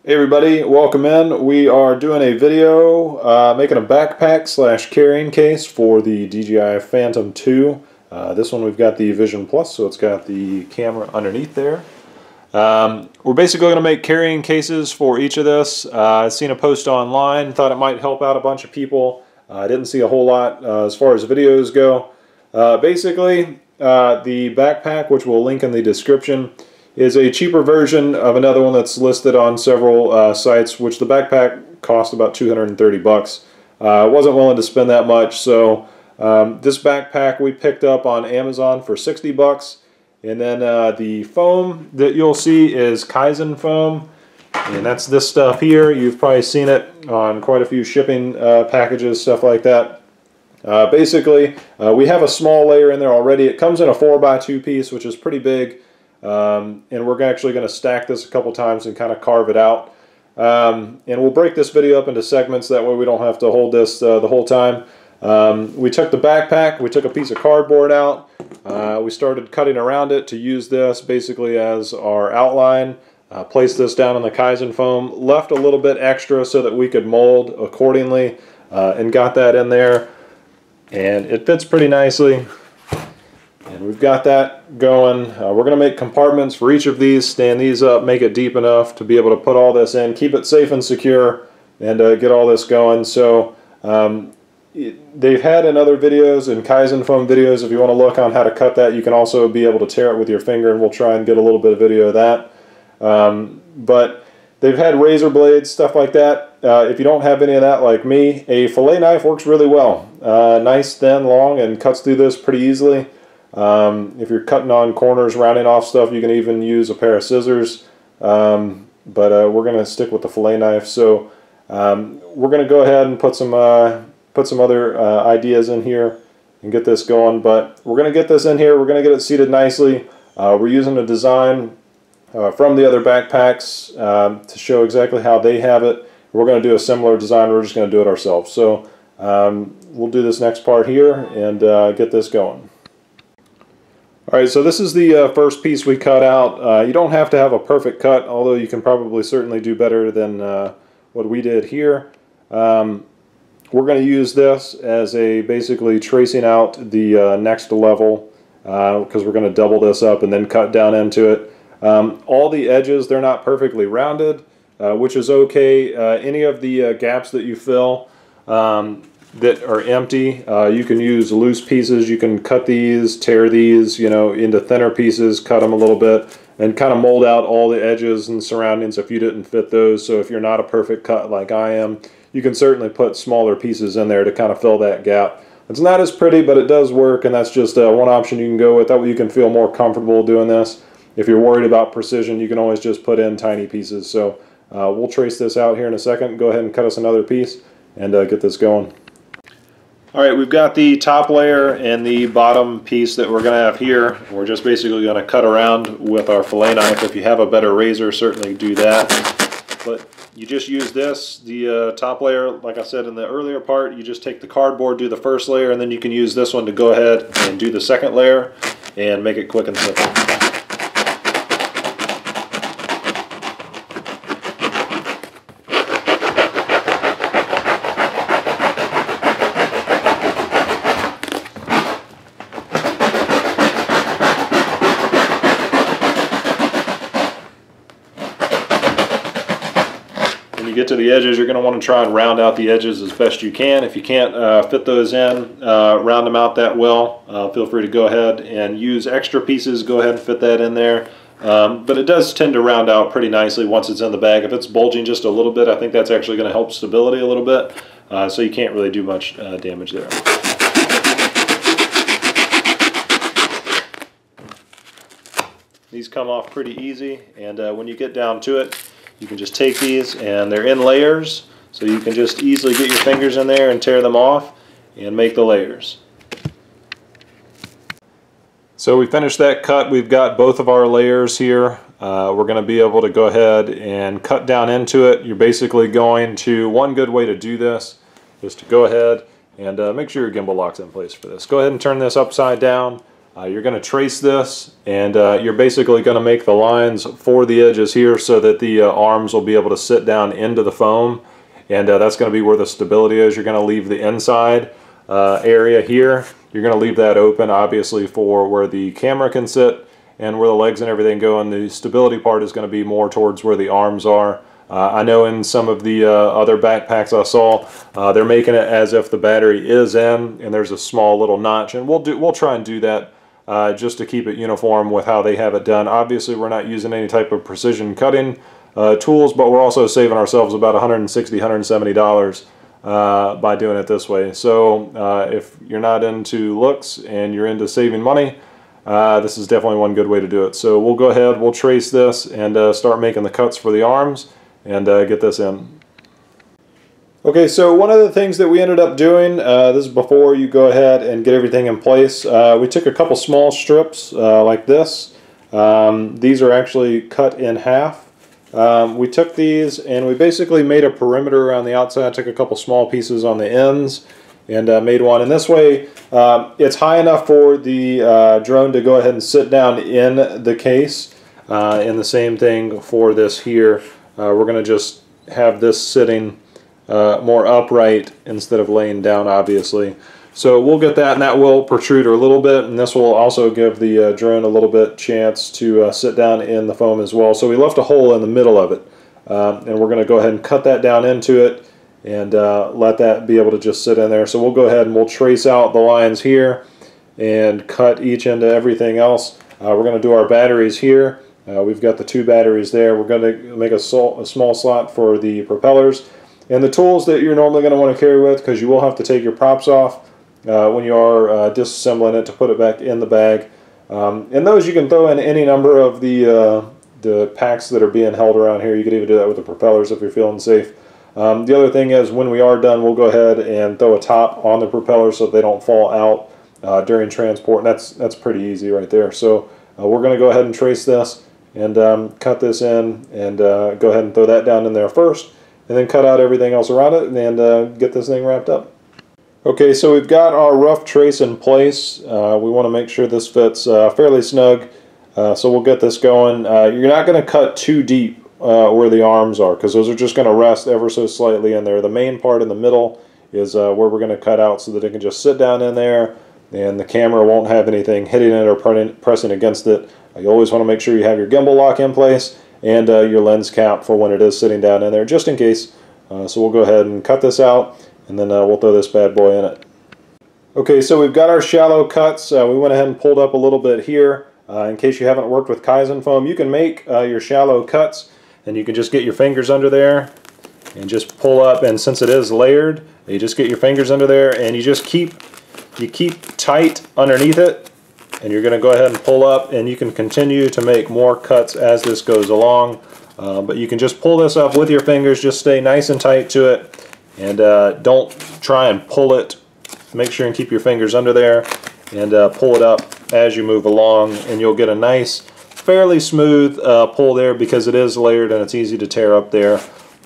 Hey everybody, welcome in. We are doing a video making a backpack slash carrying case for the DJI Phantom 2. This one we've got the Vision Plus, so it's got the camera underneath there. We're basically going to make carrying cases for each of this. I've seen a post online, thought it might help out a bunch of people. I didn't see a whole lot as far as videos go. Basically, the backpack, which we'll link in the description, is a cheaper version of another one that's listed on several sites, which the backpack cost about 230 bucks. I wasn't willing to spend that much, so this backpack we picked up on Amazon for 60 bucks. And then the foam that you'll see is Kaizen foam, and that's this stuff here. You've probably seen it on quite a few shipping packages, stuff like that. Basically, we have a small layer in there already. It comes in a 4x2 piece, which is pretty big. And we're actually going to stack this a couple times and kind of carve it out. And we'll break this video up into segments, that way we don't have to hold this the whole time. We took the backpack, we took a piece of cardboard out, we started cutting around it to use this basically as our outline, placed this down on the Kaizen foam, left a little bit extra so that we could mold accordingly, and got that in there, and it fits pretty nicely. And we've got that going. We're going to make compartments for each of these, stand these up, make it deep enough to be able to put all this in, keep it safe and secure, and get all this going. So they've had in other videos, in Kaizen foam videos, if you want to look on how to cut that, you can also be able to tear it with your finger, and we'll try and get a little bit of video of that. But they've had razor blades, stuff like that. If you don't have any of that like me, a fillet knife works really well. Nice, thin, long, and cuts through this pretty easily. If you're cutting on corners, rounding off stuff, you can even use a pair of scissors, but we're going to stick with the fillet knife. So we're going to go ahead and put some other ideas in here and get this going, but we're going to get this in here, we're going to get it seated nicely. We're using a design from the other backpacks to show exactly how they have it. We're going to do a similar design, we're just going to do it ourselves. So we'll do this next part here and get this going. Alright, so this is the first piece we cut out. You don't have to have a perfect cut, although you can probably certainly do better than what we did here. We're going to use this as a basically tracing out the next level, because we're going to double this up and then cut down into it. All the edges, they're not perfectly rounded, which is okay. Any of the gaps that you fill that are empty, you can use loose pieces. You can cut these, tear these, into thinner pieces, cut them a little bit, and kind of mold out all the edges and surroundings if you didn't fit those. So if you're not a perfect cut like I am, you can certainly put smaller pieces in there to kind of fill that gap. It's not as pretty, but it does work, and that's just one option you can go with. That way you can feel more comfortable doing this. If you're worried about precision, you can always just put in tiny pieces. So we'll trace this out here in a second. Go ahead and cut us another piece and get this going. Alright, we've got the top layer and the bottom piece that we're going to have here. We're just basically going to cut around with our fillet knife. If you have a better razor, certainly do that. But you just use this, the top layer, like I said in the earlier part, you just take the cardboard, do the first layer, and then you can use this one to go ahead and do the second layer and make it quick and simple. Get to the edges, you're going to want to try and round out the edges as best you can. If you can't fit those in, round them out that well, feel free to go ahead and use extra pieces. Go ahead and fit that in there. But it does tend to round out pretty nicely once it's in the bag. If it's bulging just a little bit, I think that's actually going to help stability a little bit, so you can't really do much damage there. These come off pretty easy, and when you get down to it, you can just take these, and they're in layers, so you can just easily get your fingers in there and tear them off and make the layers. So we finished that cut. We've got both of our layers here. We're going to be able to go ahead and cut down into it. You're basically going to, one good way to do this is to go ahead and make sure your gimbal locks in place for this. Go ahead and turn this upside down. You're going to trace this, and you're basically going to make the lines for the edges here so that the arms will be able to sit down into the foam, and that's going to be where the stability is. You're going to leave the inside area here. You're going to leave that open, obviously, for where the camera can sit and where the legs and everything go, and the stability part is going to be more towards where the arms are. I know in some of the other backpacks I saw, they're making it as if the battery is in and there's a small little notch, and we'll try and do that just to keep it uniform with how they have it done. Obviously, we're not using any type of precision cutting tools, but we're also saving ourselves about $160, $170 by doing it this way. So if you're not into looks and you're into saving money, this is definitely one good way to do it. So we'll go ahead, we'll trace this and start making the cuts for the arms and get this in. Okay, so one of the things that we ended up doing, this is before you go ahead and get everything in place, we took a couple small strips like this. These are actually cut in half. We took these and we basically made a perimeter around the outside, took a couple small pieces on the ends and made one. And this way it's high enough for the drone to go ahead and sit down in the case. And the same thing for this here. We're going to just have this sitting more upright instead of laying down, obviously. So we'll get that, and that will protrude a little bit, and this will also give the drone a little bit chance to sit down in the foam as well. So we left a hole in the middle of it, and we're going to go ahead and cut that down into it and let that be able to just sit in there. So we'll go ahead and we'll trace out the lines here and cut each into everything else. We're going to do our batteries here. We've got the 2 batteries there. We're going to make a small slot for the propellers. And the tools that you're normally going to want to carry with, because you will have to take your props off when you are disassembling it to put it back in the bag. And those you can throw in any number of the packs that are being held around here. You could even do that with the propellers if you're feeling safe. The other thing is, when we are done, we'll go ahead and throw a top on the propellers so they don't fall out during transport. And that's pretty easy right there. So we're going to go ahead and trace this and cut this in and go ahead and throw that down in there first, and then cut out everything else around it and get this thing wrapped up. Okay, so we've got our rough trace in place. We want to make sure this fits fairly snug, so we'll get this going. You're not going to cut too deep where the arms are, because those are just going to rest ever so slightly in there. The main part in the middle is where we're going to cut out so that it can just sit down in there and the camera won't have anything hitting it or pressing against it. You always want to make sure you have your gimbal lock in place and your lens cap for when it is sitting down in there, just in case. So we'll go ahead and cut this out, and then we'll throw this bad boy in it. Okay, so we've got our shallow cuts. We went ahead and pulled up a little bit here. In case you haven't worked with Kaizen foam, you can make your shallow cuts, and you can just get your fingers under there and just pull up. And since it is layered, you just get your fingers under there and you just keep tight underneath it. And you're going to go ahead and pull up, and you can continue to make more cuts as this goes along. But you can just pull this up with your fingers, just stay nice and tight to it, and don't try and pull it. Make sure and keep your fingers under there and pull it up as you move along, and you'll get a nice, fairly smooth pull there because it is layered and it's easy to tear up there.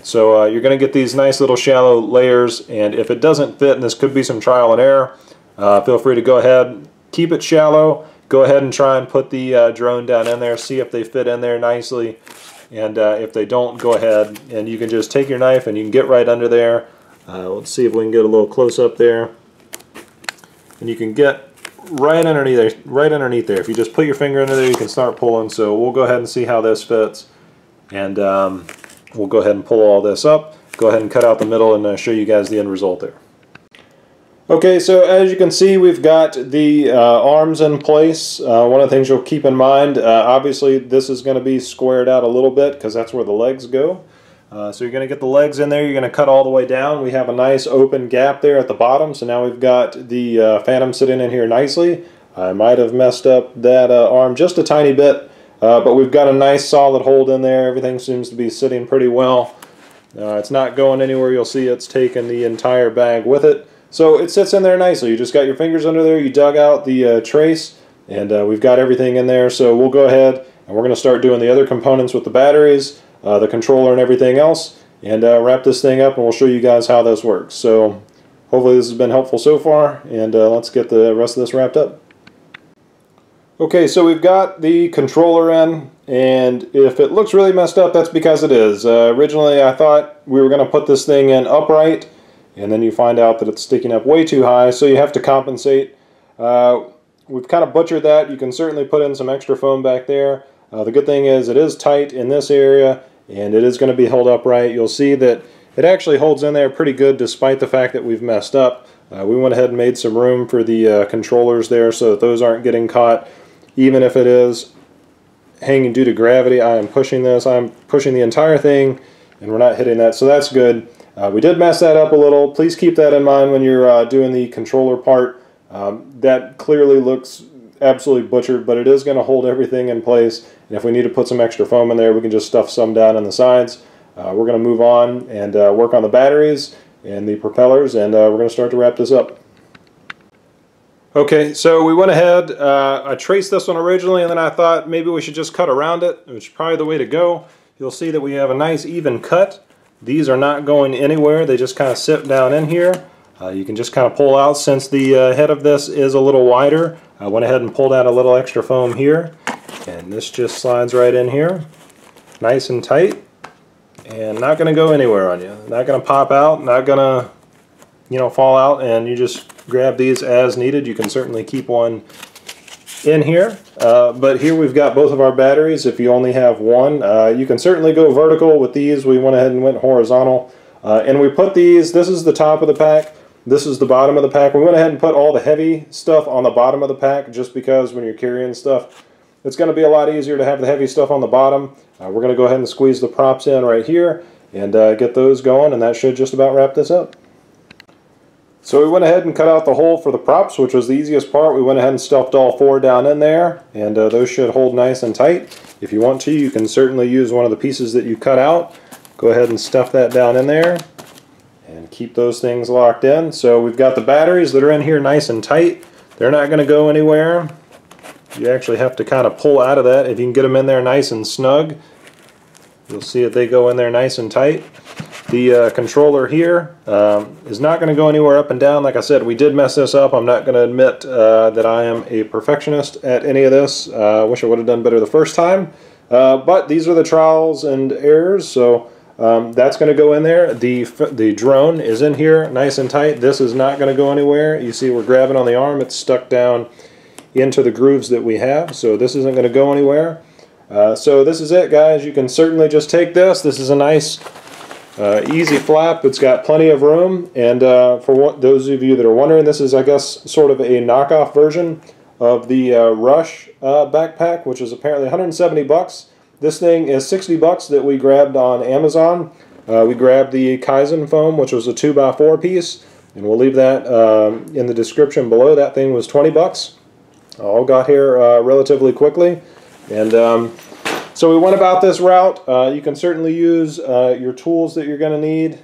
So you're going to get these nice little shallow layers, and if it doesn't fit, and this could be some trial and error, feel free to go ahead, keep it shallow, go ahead and try and put the drone down in there, see if they fit in there nicely, and if they don't, go ahead and you can just take your knife and you can get right under there. Let's see if we can get a little close up there, and you can get right underneath there. If you just put your finger under there, you can start pulling. So we'll go ahead and see how this fits, and we'll go ahead and pull all this up, go ahead and cut out the middle, and show you guys the end result there. Okay, so as you can see, we've got the arms in place. One of the things you'll keep in mind, obviously this is going to be squared out a little bit because that's where the legs go. So you're going to get the legs in there, you're going to cut all the way down. We have a nice open gap there at the bottom, so now we've got the Phantom sitting in here nicely. I might have messed up that arm just a tiny bit, but we've got a nice solid hold in there. Everything seems to be sitting pretty well. It's not going anywhere. You'll see it's taken the entire bag with it. So it sits in there nicely. You just got your fingers under there, you dug out the trace, and we've got everything in there. So we'll go ahead and we're going to start doing the other components with the batteries, the controller and everything else, and wrap this thing up, and we'll show you guys how this works. So hopefully this has been helpful so far, and let's get the rest of this wrapped up. Okay, so we've got the controller in, and if it looks really messed up, that's because it is. Originally I thought we were going to put this thing in upright, and then you find out that it's sticking up way too high, so you have to compensate. We've kind of butchered that. You can certainly put in some extra foam back there. The good thing is it is tight in this area, and it is going to be held upright. You'll see that it actually holds in there pretty good despite the fact that we've messed up. We went ahead and made some room for the controllers there so that those aren't getting caught. Even if it is hanging due to gravity, I am pushing this. I'm pushing the entire thing, and we're not hitting that, so that's good. We did mess that up a little. Please keep that in mind when you're doing the controller part. That clearly looks absolutely butchered, but it is going to hold everything in place. And if we need to put some extra foam in there, we can just stuff some down on the sides. We're going to move on and work on the batteries and the propellers, and we're going to start to wrap this up. Okay, so we went ahead, I traced this one originally, and then I thought maybe we should just cut around it, which is probably the way to go. You'll see that we have a nice even cut. These are not going anywhere, they just kind of sit down in here. You can just kind of pull out. Since the head of this is a little wider, I went ahead and pulled out a little extra foam here, and this just slides right in here, nice and tight, and not going to go anywhere on you. Not going to pop out, not going to, you know, fall out, and you just grab these as needed. You can certainly keep one in here, but here we've got both of our batteries. If you only have one, you can certainly go vertical with these. We went ahead and went horizontal, and we put these, this is the top of the pack, this is the bottom of the pack. We went ahead and put all the heavy stuff on the bottom of the pack just because when you're carrying stuff, it's going to be a lot easier to have the heavy stuff on the bottom. We're going to go ahead and squeeze the props in right here and get those going, and that should just about wrap this up. So we went ahead and cut out the hole for the props, which was the easiest part. We went ahead and stuffed all four down in there, and those should hold nice and tight. If you want to, you can certainly use one of the pieces that you cut out. Go ahead and stuff that down in there and keep those things locked in. So we've got the batteries that are in here nice and tight. They're not going to go anywhere. You actually have to kind of pull out of that. If you can get them in there nice and snug, you'll see that they go in there nice and tight. The controller here is not going to go anywhere up and down. Like I said, we did mess this up. I'm not going to admit that I am a perfectionist at any of this. I wish I would have done better the first time. But these are the trials and errors, so that's going to go in there. The drone is in here nice and tight. This is not going to go anywhere. You see we're grabbing on the arm. It's stuck down into the grooves that we have, so this isn't going to go anywhere. So this is it, guys. You can certainly just take this. This is a nice easy flap. It's got plenty of room, and for those of you that are wondering, this is, I guess, sort of a knockoff version of the Rush backpack, which is apparently 170 bucks. This thing is 60 bucks that we grabbed on Amazon. We grabbed the Kaizen foam, which was a 2x4 piece, and we'll leave that in the description below. That thing was 20 bucks. All got here relatively quickly, and so we went about this route. You can certainly use your tools that you're going to need,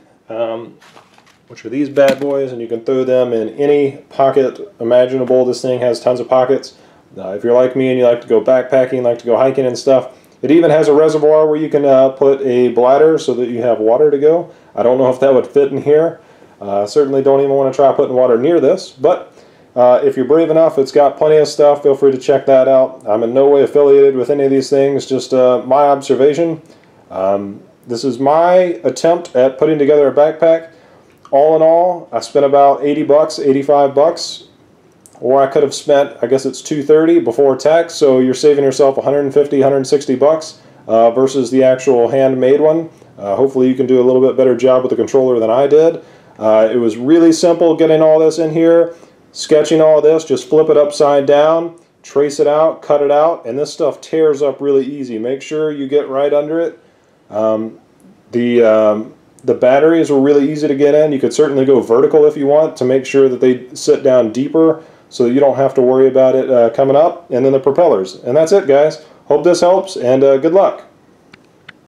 which are these bad boys, and you can throw them in any pocket imaginable. This thing has tons of pockets. If you're like me and you like to go backpacking, like to go hiking and stuff, it even has a reservoir where you can put a bladder so that you have water to go. I don't know if that would fit in here. Certainly don't even want to try putting water near this, but if you're brave enough, it's got plenty of stuff. Feel free to check that out. I'm in no way affiliated with any of these things, just my observation. This is my attempt at putting together a backpack. All in all, I spent about 80 bucks, 85 bucks, or I could have spent, I guess it's 230 before tax, so you're saving yourself 150, 160 bucks versus the actual handmade one. Hopefully you can do a little bit better job with the controller than I did. It was really simple getting all this in here. Sketching all this, just flip it upside down, trace it out, cut it out, and this stuff tears up really easy. Make sure you get right under it. The batteries were really easy to get in. You could certainly go vertical if you want to make sure that they sit down deeper so that you don't have to worry about it coming up. And then the propellers. And that's it, guys. Hope this helps, and good luck.